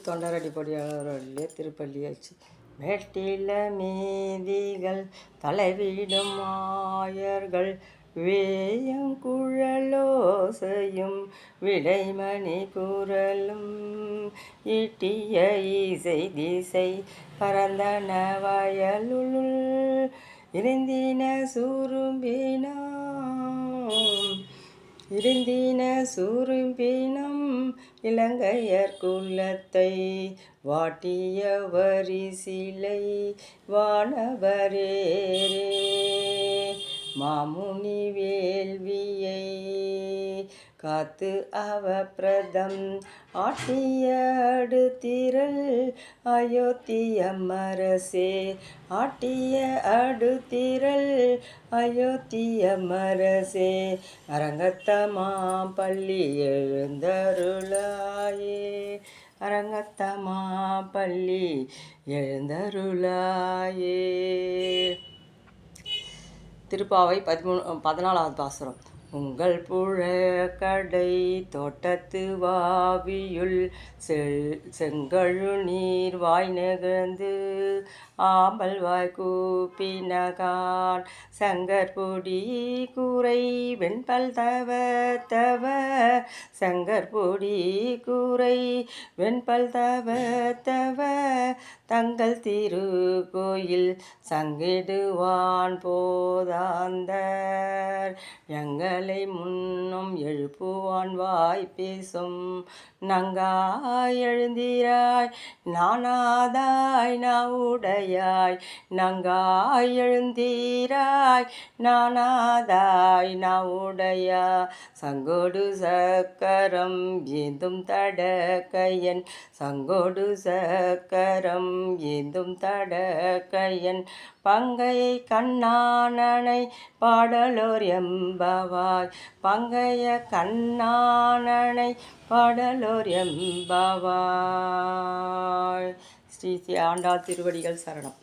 தொண்டரடி பொடியாளருடைய திருப்பள்ளியாச்சு. மேட்டில மீதிகள் தலைவிடும் ஆயர்கள் வேயங்குழலோசையும் விடைமணி குரலும் ஈட்டிய இசை திசை பரந்தன வயலுள் இருந்தின சுரும்பினம் இலங்கையர் குலத்தை வாட்டிய வரிசிலை வானவரேரே மாமுனி வேள்வியை காத்து அவப்பிரதம் ஆட்டிய அடுத்திரள் அயோத்தியமரசே ஆட்டிய அடுத்திரள் அயோத்தியமரசே அரங்கத்தமாம் பள்ளி எழுந்தருளாயே அரங்கத்தமாம் பள்ளி எழுந்தருளாயே. திருப்பாவை 14வது பாசுரம். உங்கள் புழக்கடை தோட்டத்து வாவியுள் செங்கழு நீர் வாய் நெகழ்ந்து ஆம்பல் வாய் கூப்பினகான் சங்கற்பொடி கூரை வெண்பல் தவ சங்கற்பொடி கூரை வெண்பல் தவ தங்கள் திருக்கோயில் சங்கிடுவான் போதாந்தர் எங்களை முன்னும் எழுப்புவான் வாய் பேசும் நங்காய் எழுந்திராய் நானாதாய் நாவுடையாய் நங்காய் எழுந்தீராய் நானாதாய் நாவுடையா சங்கோடு சக்கரம் ஏந்தும் தடக்கையன் சங்கோடு சக்கரம் ஏந்தும் தடக்கையன் பங்கை கண்ணானனை பாடலோர் எம்பவாய் பங்கைய கண்ணானனை பாடலோர் எம்பவாய். ஸ்ரீ ஆண்டாள் திருவடிகள் சரணம்.